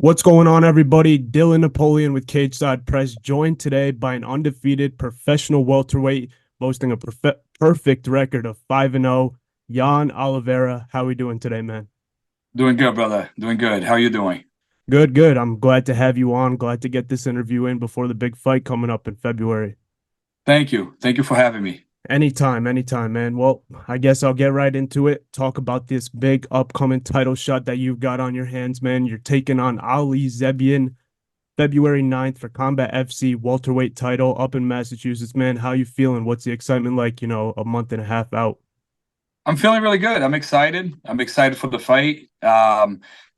What's going on, everybody? Dylan Napoleone with Cage Side Press, joined today by an undefeated professional welterweight boasting a perfect record of 5-0, Yann Oliveira. How are we doing today, man? Doing good, brother. Doing good. How are you doing? Good, good. I'm glad to have you on. Glad to get this interview in before the big fight coming up in February. Thank you. Thank you for having me. Anytime, anytime, man. Well, I guess I'll get right into it. Talk about this big upcoming title shot that you've got on your hands, man. You're taking on Ali Zebian February 9th for Combat FC welterweight title up in Massachusetts, man. How you feeling? What's the excitement like, a month and a half out? I'm feeling really good. I'm excited. I'm excited for the fight.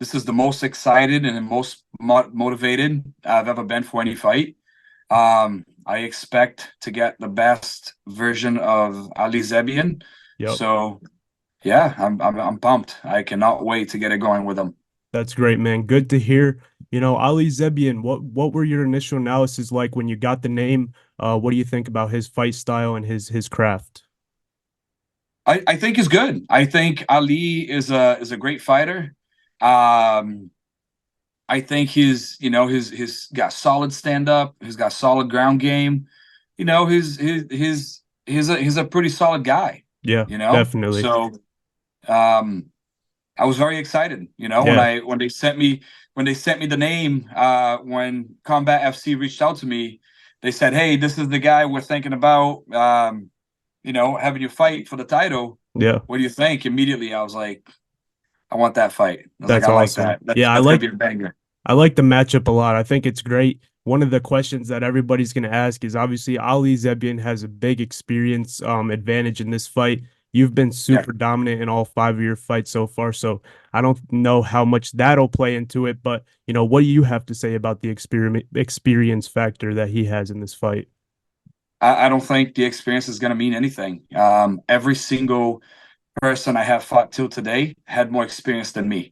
This is the most excited and the most motivated I've ever been for any fight. I expect to get the best version of Ali Zebian. Yep. So yeah, I'm pumped. I cannot wait to get it going with him. That's great, man. Good to hear. Ali Zebian, what were your initial analysis like when you got the name? What do you think about his fight style and his craft? I think he's good. I think Ali is a great fighter. Um, I think he's got solid stand up. He's got solid ground game. He's a pretty solid guy. Yeah, definitely. So um, I was very excited. When Yeah. I when they sent me the name when Combat FC reached out to me, they said, "Hey, this is the guy we're thinking about. Having you fight for the title. Yeah. What do you think?" Immediately, I was like, "I want that fight." I was like, That's "I like awesome. that. That's Yeah, I that's gonna like be a banger." I like the matchup a lot. I think it's great. One of the questions that everybody's going to ask is obviously Ali Zebian has a big experience advantage in this fight. You've been Yeah. super dominant in all five of your fights so far, so I don't know how much that'll play into it. But what do you have to say about the experience factor that he has in this fight? I don't think the experience is going to mean anything. Every single person I have fought till today had more experience than me.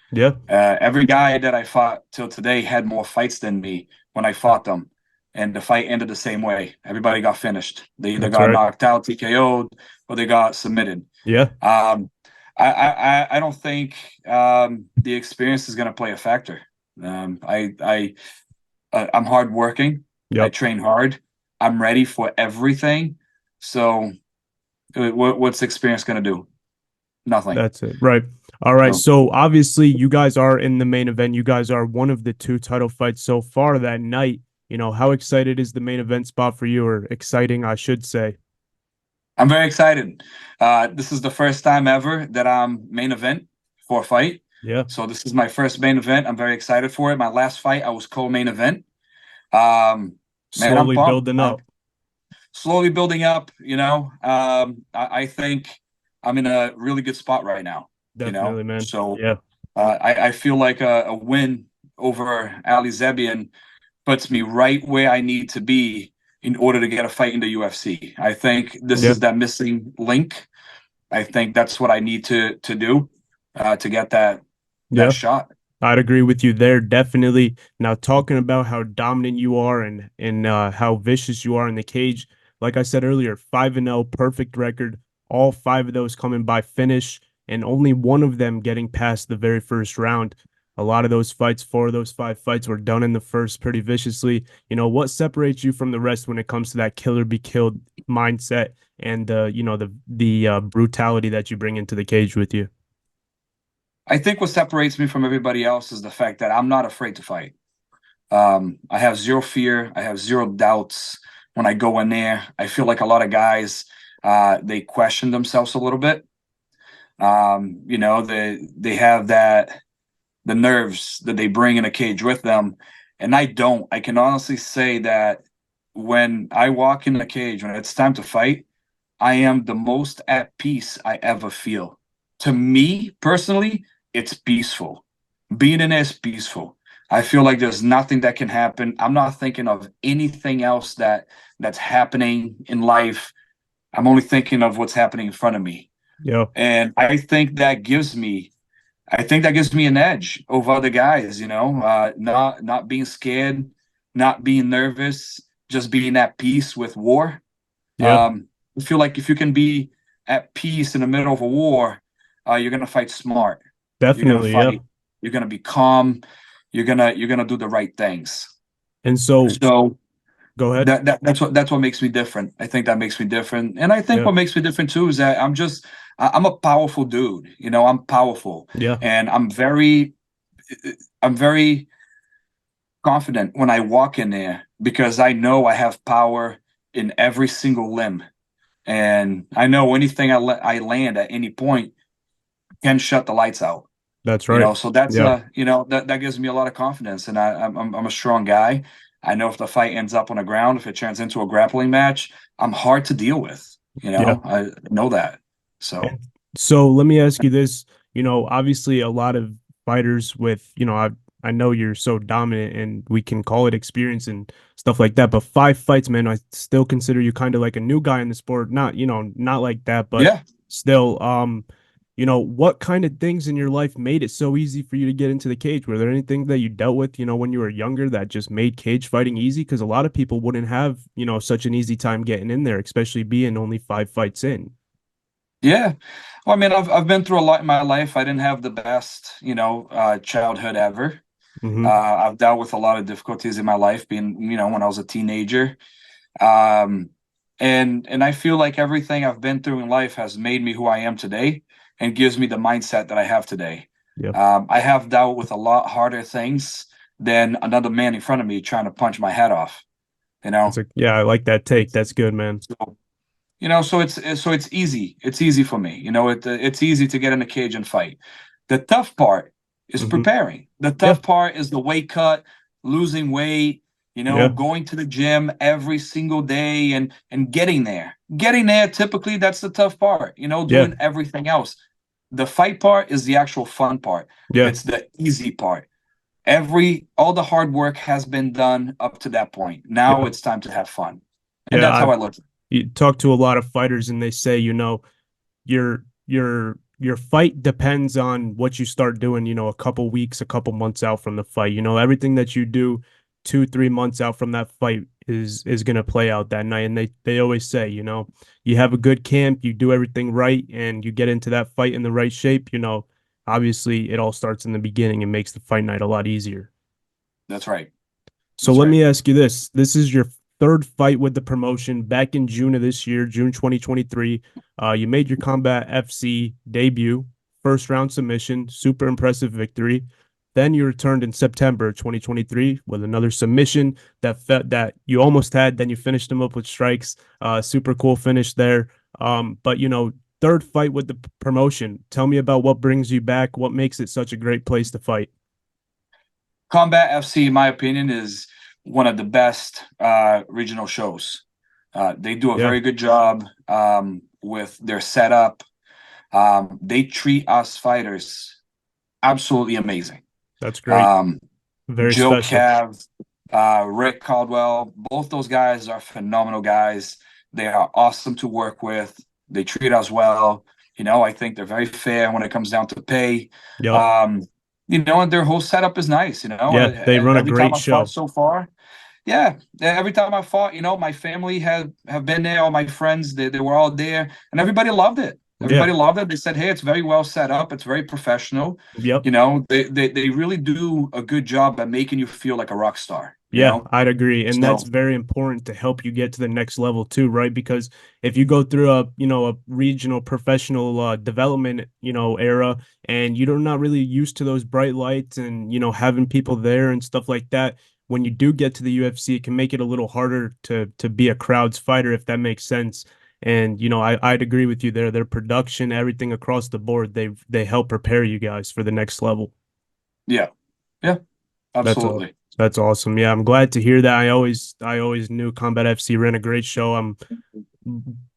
Yeah, Every guy that I fought till today had more fights than me when I fought them, and the fight ended the same way. Everybody got finished. They either that's got right. knocked out, TKO'd, or they got submitted. Yeah, Um, I don't think the experience is going to play a factor. I'm hardworking. I yep. train hard. I'm ready for everything. So, what's experience going to do? Nothing. That's it. Right. All right. So, So obviously you guys are in the main event. You guys are one of the two title fights so far that night. How excited is the main event spot for you, or exciting, I should say? I'm very excited. This is the first time ever that I'm main event for a fight. Yeah. So this is my first main event. I'm very excited for it. My last fight, I was co-main event. Um, man, I'm Slowly pumped. building I'm up. slowly building up. I think I'm in a really good spot right now. Definitely, man. So Yeah. I feel like a win over Ali Zebian puts me right where I need to be in order to get a fight in the UFC. I think this Yeah. is that missing link. I think that's what I need to do to get that Yeah. shot. I'd agree with you there, definitely. Now, talking about how dominant you are and how vicious you are in the cage, like I said earlier, 5-0, perfect record. All five of those coming by finish, and only one of them getting past the very first round. A lot of those fights, four of those five fights, were done in the first pretty viciously. What separates you from the rest when it comes to that killer be killed mindset and the brutality that you bring into the cage with you? I think what separates me from everybody else is the fact that I'm not afraid to fight. I have zero fear. I have zero doubts when I go in there. I feel like a lot of guys they question themselves a little bit. They have the nerves that they bring in a cage with them, and I don't. I can honestly say that when I walk in the cage, when it's time to fight, I am the most at peace I ever feel. To me personally, it's peaceful. Being in there is peaceful. I feel like there's nothing that can happen. I'm not thinking of anything else that's happening in life. I'm only thinking of what's happening in front of me. Yeah, And I think that gives me an edge over other guys, not being scared, not being nervous, just being at peace with war. yeah, I feel like if you can be at peace in the middle of a war, you're gonna fight smart. You're gonna definitely. Yeah. fight. You're gonna be calm. you're gonna do the right things. And so So go ahead. that's what makes me different. I think that makes me different, and I think Yeah. what makes me different too is that I'm a powerful dude. I'm powerful, Yeah. and I'm very confident when I walk in there because I know I have power in every single limb, and I know anything I land at any point can shut the lights out. That's right. So that's Yeah. that gives me a lot of confidence, and I'm a strong guy. I know if the fight ends up on the ground, if it turns into a grappling match, I'm hard to deal with. Yeah. I know that. So And so let me ask you this, obviously a lot of fighters with, I know you're so dominant and we can call it experience and stuff like that, but 5 fights, man, I still consider you kind of like a new guy in the sport. Not, not like that, but yeah, still, what kind of things in your life made it so easy for you to get into the cage? Were there anything that you dealt with, when you were younger that just made cage fighting easy? Because a lot of people wouldn't have, such an easy time getting in there, especially being only 5 fights in. yeah. Well, I mean, I've been through a lot in my life. I didn't have the best, childhood ever. Hmm. I've dealt with a lot of difficulties in my life, being, when I was a teenager. Um, and I feel like everything I've been through in life has made me who I am today and gives me the mindset that I have today. Yeah. I have dealt with a lot harder things than another man in front of me trying to punch my head off, you It's know. like, yeah, I like that take. That's good, man. So, so it's easy. It's easy for me. It's easy to get in a cage and fight. The tough part is Hmm. preparing. The Yeah. tough part is the weight cut, losing weight, Yeah. going to the gym every single day and getting there. Getting there, typically that's the tough part, Yeah. doing everything else. The fight part is the actual fun part. Yeah. It's the easy part. All the hard work has been done up to that point. Now Yeah. it's time to have fun. And Yeah. that's how I look at it. You talk to a lot of fighters and they say, your fight depends on what you start doing, a couple weeks, a couple months out from the fight. Everything that you do 2, 3 months out from that fight is gonna play out that night. And they always say, you have a good camp, you do everything right, and you get into that fight in the right shape, obviously it all starts in the beginning and makes the fight night a lot easier. That's right. So That's let right. me ask you this. This is your third fight with the promotion back in June of this year, June 2023. You made your Combat FC debut, first round submission, super impressive victory. Then you returned in September 2023 with another submission that you almost had. Then you finished them up with strikes. Super cool finish there. But third fight with the promotion. Tell me about what brings you back. What makes it such a great place to fight? Combat FC, in my opinion, is one of the best regional shows. They do a Yeah, very good job with their setup. They treat us fighters absolutely amazing. that's great. Um, Very Joe special. Cav, Rick Caldwell, both those guys are phenomenal guys. They are awesome to work with. They treat us well. I think they're very fair when it comes down to pay. Yep. Um, and their whole setup is nice. Yeah, they run a Every time great I fought show. so far, yeah, every time I fought, my family have been there. All my friends, they were all there, and everybody loved it. Yeah. Everybody loved it. They said, "Hey, it's very well set up. It's very professional." Yep. They really do a good job at making you feel like a rock star. Yeah, I'd agree. And that's So very important to help you get to the next level too, right? Because if you go through a regional professional development, era and you're not really used to those bright lights and, having people there and stuff like that, when you do get to the UFC, it can make it a little harder to be a crowds fighter, if that makes sense. And, I'd agree with you there. Their production, everything across the board, they help prepare you guys for the next level. yeah, yeah, That's all. absolutely. That's awesome. Yeah, I'm glad to hear that. I always knew Combat FC ran a great show. I'm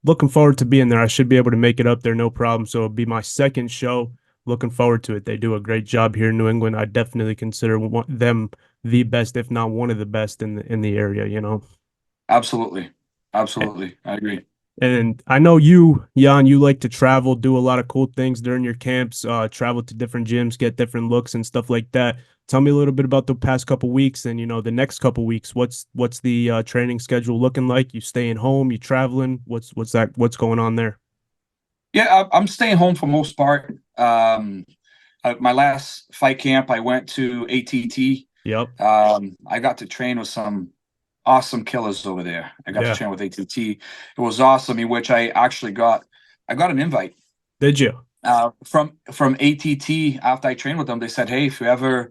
looking forward to being there. I should be able to make it up there, no problem. So it'll be my second show. Looking forward to it. They do a great job here in New England. I definitely consider them the best, if not one of the best in the area. Absolutely, absolutely. I agree. And I know you, Jan, you like to travel, do a lot of cool things during your camps, travel to different gyms, get different looks and stuff like that. Tell me a little bit about the past couple weeks and the next couple weeks. What's the training schedule looking like? You staying home? You traveling? What's going on there? Yeah, I'm staying home for most part. My last fight camp, I went to ATT. Yep. I got to train with some awesome killers over there. I got to Yeah. train with ATT. It was awesome, in which I got an invite Did you? from ATT after I trained with them. They said, "Hey, if you ever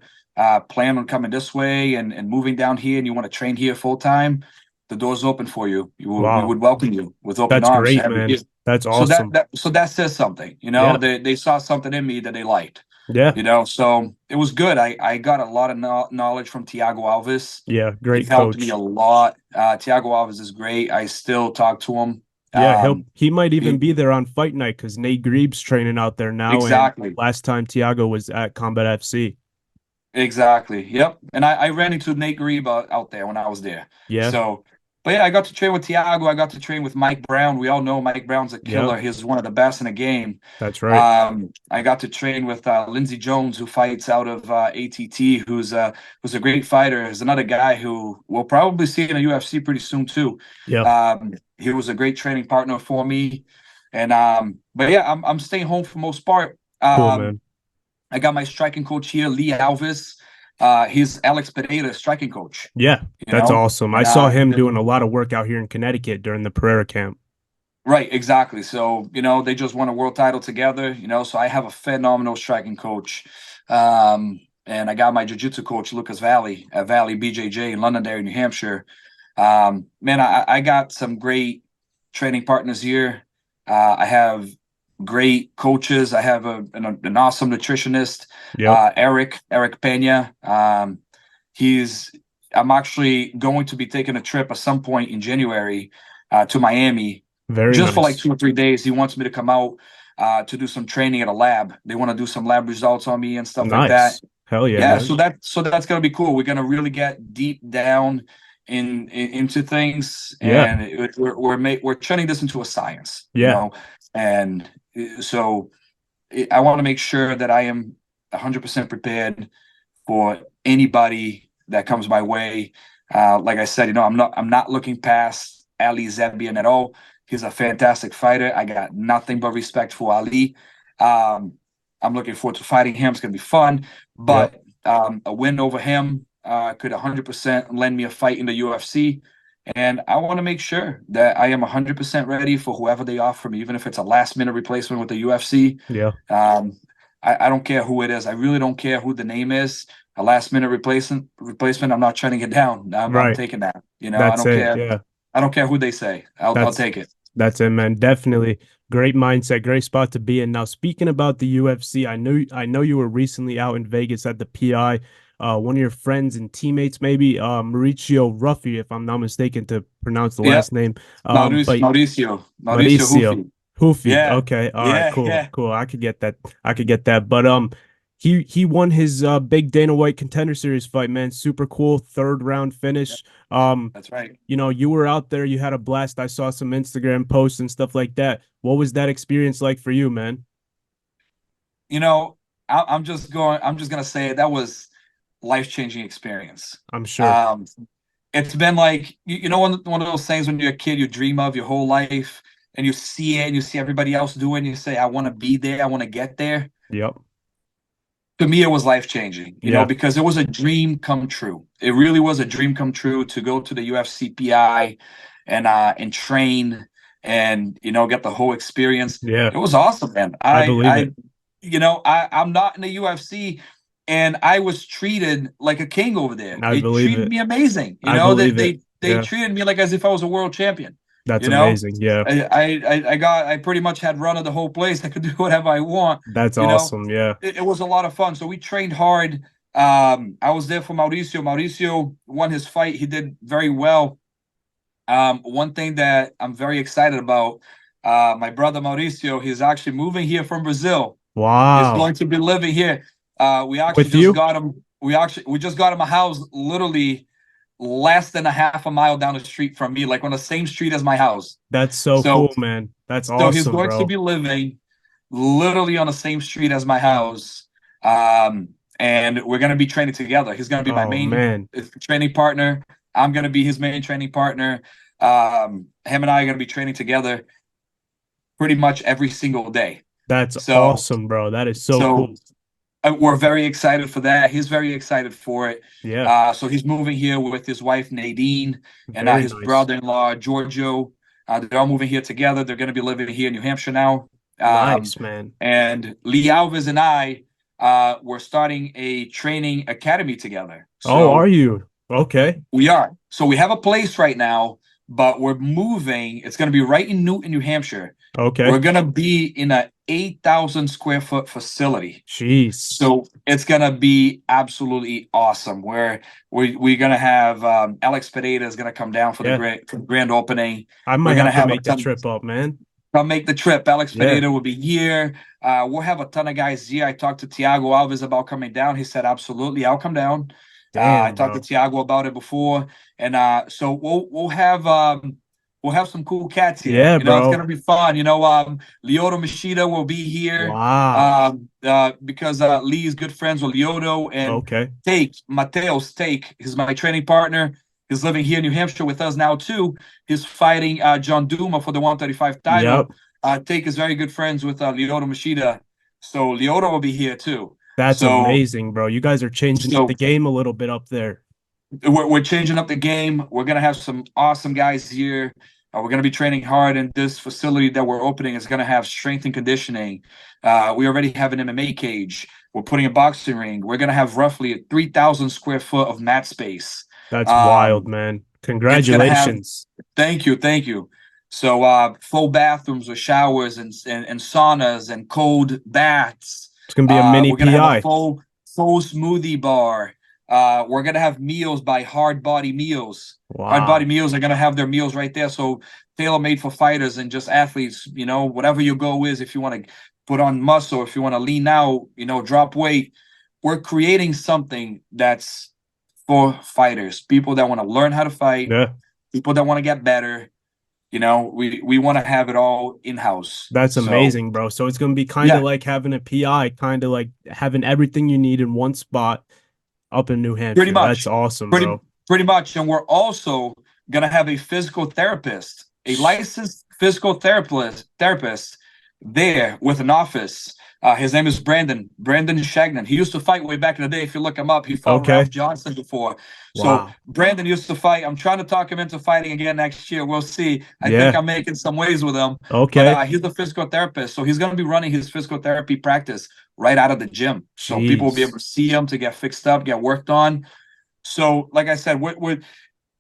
plan on coming this way and moving down here, and you want to train here full time, the door's open for you. We Wow. would welcome you with open That's arms to great, have you here." man. That's So awesome. that says something. Yeah. They saw something in me that they liked. Yeah. So it was good. I got a lot of knowledge from Tiago Alves. Yeah. He's Great helped me a coach. lot. Tiago Alves is great. I still talk to him. Yeah, Um, he might even he, be there on fight night because Nate Greaves training out there now, and exactly. last time Tiago was at Combat FC. Exactly. Yep. And I ran into Nate Grebe out there when I was there. Yeah, So, but yeah, I got to train with Tiago. I got to train with Mike Brown. We all know Mike Brown's a yep, killer. He's one of the best in the game. that's right. I got to train with Lindsey Jones, who fights out of ATT, who's a great fighter. Is another guy who we'll probably see in the UFC pretty soon too. Yeah, He was a great training partner for me. And but yeah, I'm staying home for most part. cool, man. I got my striking coach here, Lee Alves. He's Alex Pereira's striking coach, Yeah, you that's know? awesome. I And saw him doing a lot of work out here in Connecticut during the Pereira camp. right, exactly. So, they just won a world title together, so I have a phenomenal striking coach. And I got my jiu-jitsu coach, Lucas Valley, at Valley BJJ in Londonderry, New Hampshire. Man, I got some great training partners here. I have great coaches. I have an awesome nutritionist, Yep, Eric Pena. He's I'm actually going to be taking a trip at some point in January to Miami, very just for like nice. 2 or 3 days. He wants me to come out to do some training at a lab. They want to do some lab results on me and stuff like that. Nice. Hell yeah, Yeah, man. so that's gonna be cool. We're gonna really get deep down into things, Yeah, and we're turning this into a science, yeah, and so I want to make sure that I am 100% prepared for anybody that comes my way. Like I said, I'm not looking past Ali Zebian at all. He's a fantastic fighter. I got nothing but respect for Ali. Um, I'm looking forward to fighting him. It's gonna be fun, yep, but a win over him could 100% lend me a fight in the UFC. And I want to make sure that I am 100% ready for whoever they offer me, even if it's a last minute replacement with the UFC. yeah. Um, I don't care who it is. I really don't care who the name is. A last minute replacement. I'm not turning it down. I'm Right. taking that. I That's don't it. care. Yeah. I don't care who they say. I'll That's take it. that's it, man. Definitely great mindset, great spot to be in. Now, speaking about the UFC, I know you were recently out in Vegas at the PI. One of your friends and teammates, maybe Mauricio Ruffy, if I'm not mistaken to pronounce the Yep. last name. Mauricio, But Mauricio Mauricio Hufi. Hoofy. Yeah, Okay, all right, yeah, cool, yeah. cool. I could get that. I could get that. But he won his big Dana White Contender Series fight, man. Super cool, third round Yep, finish. Um, that's right. you were out there, you had a blast. I saw some Instagram posts and stuff like that. What was that experience like for you, man? You know, I'm just gonna say that was life-changing experience. I'm sure. Um, it's been like one of those things when you're a kid you dream of your whole life, and you see it and you see everybody else do it and you say, I want to be there, I want to get there. Yep. To me, it was life-changing, Yeah. because it was a dream come true. It really was a dream come true to go to the UFCPI and train and get the whole experience. Yeah. It was awesome, man. I believe it. I'm not in the UFC, and I was treated like a king over there. I They believe treated it. me amazing. I They believe it. they they Yeah. treated me like as if I was a world champion. That's You know, amazing. Yeah. I pretty much had run of the whole place. I could do whatever I want. That's You know, awesome. Yeah. it was a lot of fun. So we trained hard. I was there for Mauricio. Mauricio won his fight. He did very well. One thing that I'm very excited about, my brother Mauricio, he's actually moving here from Brazil. He's Wow. going to be living here. We actually With just you? got him. We just got him a house literally less than a half a mile down the street from me, like on the same street as my house. That's so So cool, man. That's so he's awesome, going to bro. be living literally on the same street as my house. Um, and we're going to be training together. He's going to be my Oh main man. training partner. I'm going to be his main training partner. Him and I are going to be training together pretty much every single day. That's So, awesome, bro. That is so so cool. We're very excited for that. He's very excited for it. Yeah, So he's moving here with his wife Nadine and very his nice. brother-in-law Giorgio. They're all moving here together. They're going to be living here in New Hampshire now. Um, Nice, man. and Lee Alves and I we're starting a training academy together. Oh, are So you? Okay. we are. So we have a place right now, but we're moving. It's going to be right in Newton, New Hampshire. We're Okay. going to be in a 8,000 square foot facility. Jeez. So it's gonna be absolutely awesome. We're gonna have Alex Pineda is gonna come down for the Yeah. grand opening. I We're might gonna have to have a make the ton. trip up, man. Come make the trip. Alex Yeah. Pineda will be here. We'll have a ton of guys here. I talked to Tiago Alves about coming down. He said absolutely, I'll come down. I Damn, talked to bro. Tiago about it before, and so we'll have some cool cats here. Yeah, It's bro. gonna be fun. Lyoto Machida will be here Wow. because Lee's good friends with Lyoto and Okay. Mateos Take is my training partner. He's living here in New Hampshire with us now too. He's fighting John Duma for the 135 Yep. title. Take is very good friends with Lyoto Machida, so Lyoto will be here too. That's So amazing, bro. You guys are changing up the so game a little bit up there. we're changing up the game. We're gonna have some awesome guys here. We're gonna be training hard in this facility that we're opening. Is gonna have strength and conditioning. We already have an MMA cage. We're putting a boxing ring. We're gonna have roughly a 3,000 square foot of mat space. That's wild, Um, man. it's gonna have. Congratulations. Thank you. So full bathrooms with showers and saunas and cold baths. It's gonna be a mini We're gonna have a PI. full smoothie bar. We're gonna have meals by Hard Body Meals. Hard Body Wow. Meals are gonna have their meals right there, so tailor made for fighters and just athletes. Whatever your goal is, if you want to put on muscle, if you want to lean out, drop weight, we're creating something that's for fighters, people that want to learn how to fight, Yeah. people that want to get better. We want to have it all in house. That's So amazing, bro. So it's gonna be kind of yeah, like having a PI, kind of like having everything you need in one spot up in New pretty Hampshire. That's much, awesome, pretty bro. pretty much, and we're also gonna have a physical therapist, a licensed physical therapist there with an office. His name is Brandon Shagnon. He used to fight way back in the day. If you look him up, he fought Ralph Okay. Johnson before. So Wow. Brandon used to fight. I'm trying to talk him into fighting again next year. We'll see. I think Yeah. I'm making some waves with him. But Okay. he's a physical therapist, so he's going to be running his physical therapy practice right out of the gym. So people will be able Jeez. to see him to get fixed up, get worked on. So, like I said,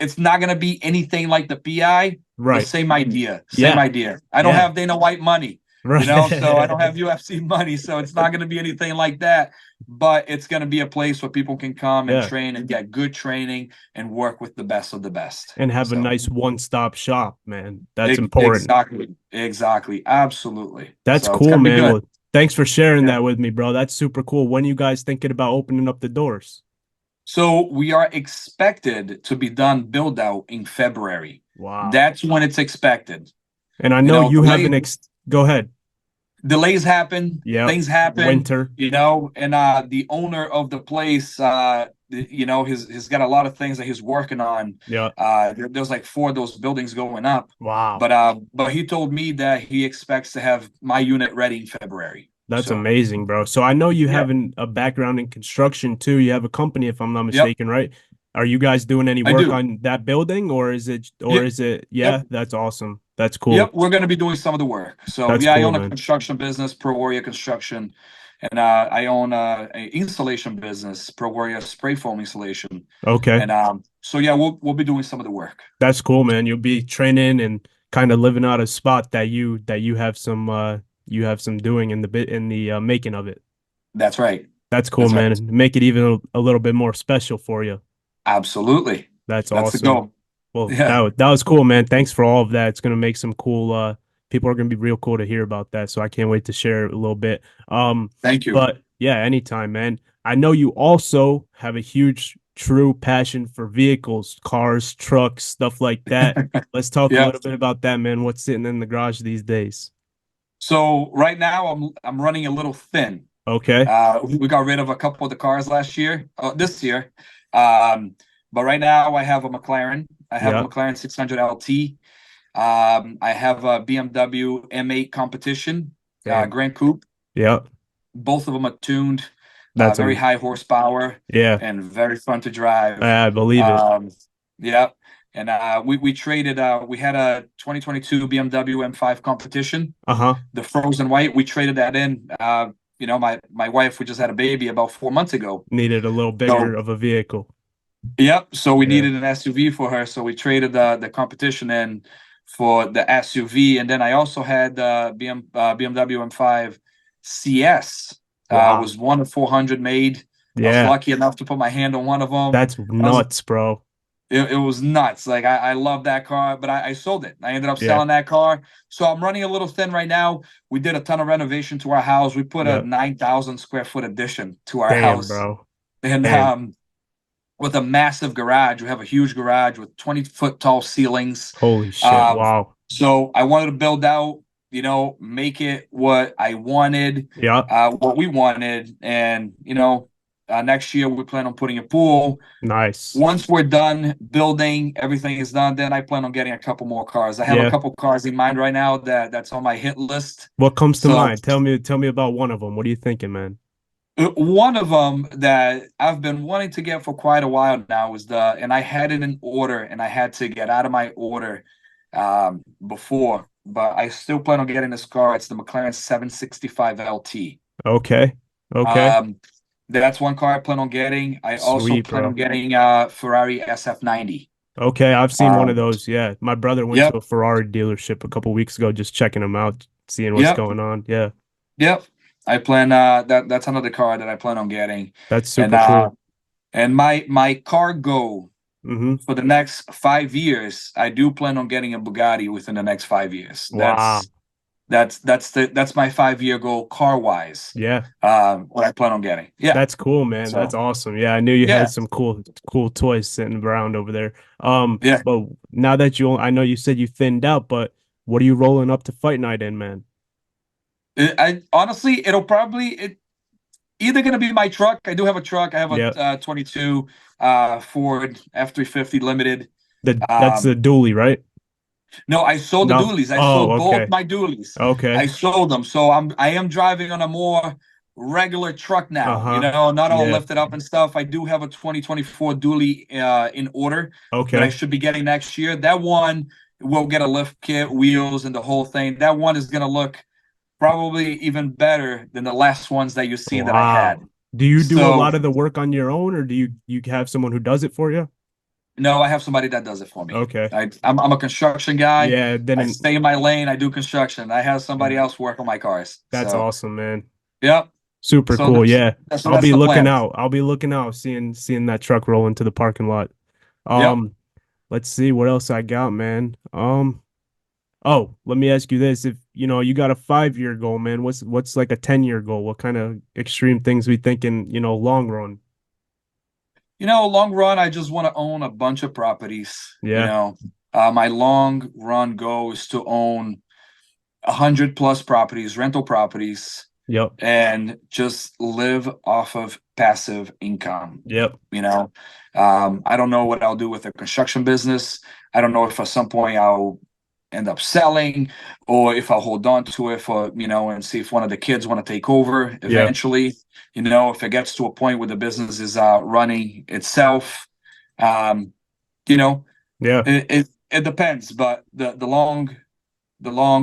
it's not going to be anything like the PI, but Right. same idea, same Yeah. idea. I don't Yeah. have Dana White money, so I don't Right. have UFC money, so it's not going to be anything like that. But it's going to be a place where people can come and Yeah. train and get good training and work with the best of the best. And have a So, nice one-stop shop, man. That's important. exactly, absolutely. That's So it's cool, going to be man. good. Well, thanks for sharing Yeah. that with me, bro. That's super cool. When you guys thinking about opening up the doors? So we are expected to be done build out in February. Wow. That's when it's expected. And I You know know, you have delay, an go ahead. delays happen, Yep. things happen, Winter. and the owner of the place, he's got a lot of things that he's working on. Yeah. There's like 4 of those buildings going up, Wow. but he told me that he expects to have my unit ready in February. That's So amazing, bro. So I know you yeah, have a background in construction too. You have a company, if I'm not yep, mistaken, right? Are you guys doing any I work do. on that building Yep, yeah, yep. that's awesome. That's Yep, cool. we're going to be doing some of the work. So That's yeah, I cool, own a man. construction business, Pro Warrior Construction, and I own a installation business, Pro Warrior Spray Foam Installation, Okay. and so yeah, we'll be doing some of the work. That's cool, man. You'll be training and kind of living out a spot that you have some doing in the bit in the making of it. That's right. That's cool, That's man. right. And make it even a little bit more special for you. Absolutely. That's That's the awesome. goal. Well, Yeah. that was cool, man. Thanks for all of that. It's gonna make some cool people are gonna be real cool to hear about that. So I can't wait to share it a little bit. Thank you. But yeah, anytime, man. I know you also have a huge true passion for vehicles, cars, trucks, stuff like that. Let's talk a Yeah. little bit about that, man. What's sitting in the garage these days? So right now I'm running a little thin. Okay. We got rid of a couple of the cars this year. Um, but right now I have a McLaren. I have a Yeah. McLaren 600 LT. I have a BMW M8 competition, Damn. Grand Coupe. Yeah. Both of them are tuned. That's very high horsepower yeah, and very fun to drive. I believe it. Yeah. And we traded we had a 2022 BMW M5 competition, Uh-huh. the frozen white. We traded that in. My wife, we just had a baby about 4 months ago. Needed a little bigger So of a vehicle. yep. So we Yeah. needed an SUV for her. So we traded the competition in for the SUV. And then I also had BMW M5 CS. Wow. Was one of 400 made. I was Yeah. lucky enough to put my hand on one of them. That's nuts, bro. It was nuts. Like I love that car, but I sold it. I ended up Yeah. selling that car. So I'm running a little thin right now. We did a ton of renovation to our house. We put a Yep. 9,000 square foot addition to our Damn, house. bro. And Damn. with a massive garage. We have a huge garage with 20-foot tall ceilings. Holy shit. Um, Wow. so I wanted to build out, make it what I wanted, Yeah. what we wanted. And, next year we plan on putting a pool. Nice. Once we're done building, everything is done, then I plan on getting a couple more cars. I have a Yeah. couple cars in mind right now that's on my hit list. What comes to So mind? Tell me about one of them. What are you thinking, man? one of them that I've been wanting to get for quite a while now is and I had it in order and I had to get out of my order before, but I still plan on getting this car. It's the McLaren 765 LT. Okay. Okay. Um, that's one car I plan on getting. I also Sweet, plan on bro. getting Ferrari SF90. Okay, I've seen one of Um, those. Yeah. My brother went to yep, a Ferrari delership a couple weeks ago, just checking them out, seeing what's yep, going on. Yeah. yep. I plan that's another car that I plan on getting. That's And super cool. my car goal Mm-hmm. for the next 5 years, I do plan on getting a Bugatti within the next 5 years. Wow. That's my 5 year goal car wise. Yeah. What I plan on getting. Yeah. That's cool, man. That's So awesome. Yeah, I knew you had yeah, some cool toys sitting around over there. yeah. But now that I know you said you thinned out, but what are you rolling up to fight night in, man? I honestly, it either gonna be my truck. I do have a truck. I have a Yeah, 22 Ford F350 Limited. that's the Um, dually, right? no, I sold the No. dualies. I Oh, sold both okay. my dualies. Okay. I sold them. So I am driving on a more regular truck now, Uh-huh. not all Yeah. lifted up and stuff. I do have a 2024 dually in order that I Okay. should be getting next year. That one will get a lift kit, wheels, and the whole thing. That one is gonna look probably even better than the last ones that you've seen that I had. Wow. Do you do a So lot of the work on your own, or do you have someone who does it for you? no, I have somebody that does it for me. Okay. I'm a construction guy. Yeah, I stay in my lane. I do construction. I have somebody yeah, else work on my cars. that's So awesome, man. yep. Super So cool. that's Yeah. so that's the plan. I'll be looking out, seeing that truck roll into the parking lot. Yep. Um, let's see what else I got, man. Oh, let me ask you this. If you got a 5 year goal, man, what's like a 10 year goal? What kind of extreme things we thinking, long run? Long run, I just want to own a bunch of properties. Yeah. My long run goal is to own 100 plus properties, rental properties, Yep. and just live off of passive income. Yep. I don't know what I'll do with the construction business. I don't know if at some point I'll end up selling or if I'll hold on to it for, and see if one of the kids want to take over Yeah. eventually. If it gets to a point where the business is running itself, um, you know, Yeah. it depends. But the long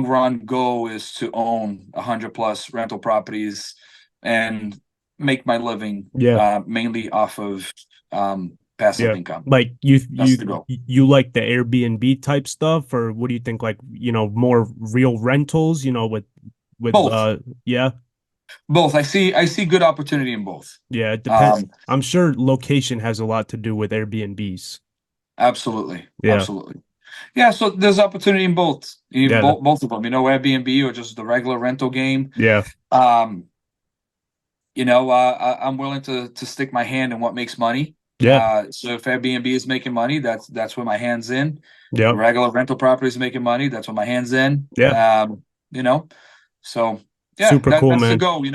run goal is to own 100 plus rental properties and make my living Yeah. mainly off of passive Yeah. income. Like you That's the you goal. you like the Airbnb type stuff, or what do you think? Like, more real rentals, with Both, yeah. both. I see good opportunity in both. Yeah, it depends. Um, I'm sure location has a lot to do with Airbnbs. absolutely, Yeah. absolutely. Yeah, so there's opportunity in both, Yeah. both of them. Airbnb or just the regular rental game. Yeah. Um, I'm willing to stick my hand in what makes money. Yeah. So if Airbnb is making money, that's where my hand's in. Yep. Regular rental property is making money, that's where my hand's in. Yeah. You know, so yeah, Super cool, that's the man. goal.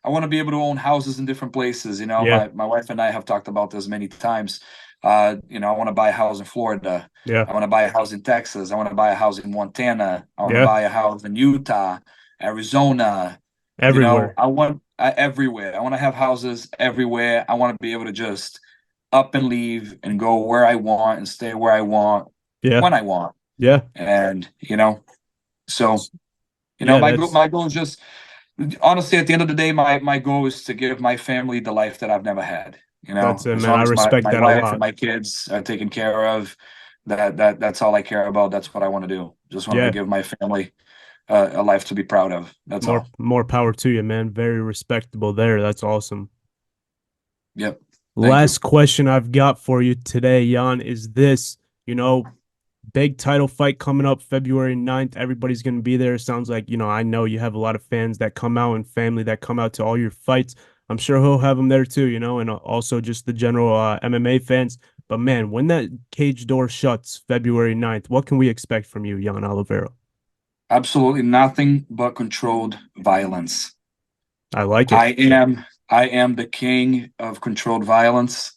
I want to be able to own houses in different places. Yeah. My wife and I have talked about this many times. I want to buy a house in Florida. Yeah. I want to buy a house in Texas. I want to buy a house in Montana. I want to Yeah. buy a house in Utah, Arizona. Everywhere. I want everywhere. I want to have houses everywhere. I want to be able to just up and leave and go where I want and stay where I want Yeah. when I want. Yeah. And so Yeah. my goal is just honestly at the end of the day, my goal is to give my family the life that I've never had. That's it, As man. long I as respect my that a wife and lot. my kids are taken care of, that's all I care about. That's what I want to do. Just want to Yeah. give my family a life to be proud of. That's all. More power to you, man. Very respectable there. That's awesome. Yep. Thank you. Last question I've got for you today, Jan, is this, you know, big title fight coming up February 9th. Everybody's going to be there. Sounds like, I know you have a lot of fans that come out and family that come out to all your fights. I'm sure he'll have them there too, and also just the general MMA fans. But man, when that cage door shuts February 9th, what can we expect from you, Yann Oliveira? Absolutely nothing but controlled violence. I like it. I am the king of controlled violence.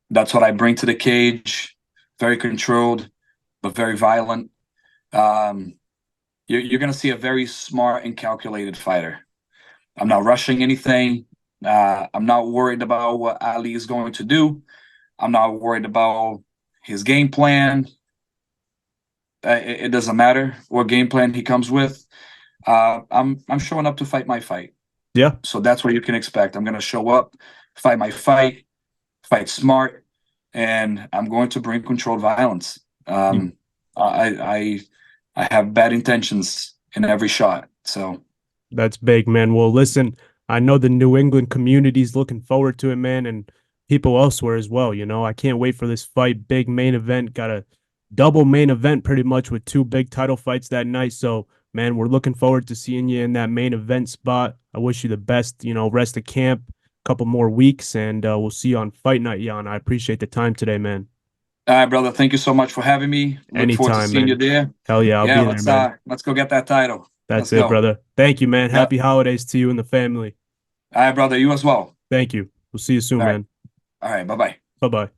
That's what I bring to the cage. Very controlled, but very violent. Um, you're going to see a very smart and calculated fighter. I'm not rushing anything. I'm not worried about what Ali is going to do. I'm not worried about his game plan. It doesn't matter what game plan he comes with. I'm showing up to fight my fight. Yeah. So that's what you can expect. I'm going to show up, fight my fight, fight smart, and I'm going to bring controlled violence. You, I have bad intentions in every shot. So That's big, man. Well, listen, I know the New England community's looking forward to it, man, and people elsewhere as well. I can't wait for this fight. Big main event. Got a double main event pretty much with two big title fights that night. So, man, we're looking forward to seeing you in that main event spot. I wish you the best, rest of camp, couple more weeks, and we'll see you on fight night, Jan. I appreciate the time today, man. all right, brother. Thank you so much for having me. Look forward to Anytime, seeing you man. there. Hell yeah, I'll Yeah, be there, man. let's go get that title. That's Let's it, go. brother. Thank you, man. Yep. Happy holidays to you and the family. All right, brother. You as well. Thank you. We'll see you soon, All right. man. All right. Bye bye. Bye bye.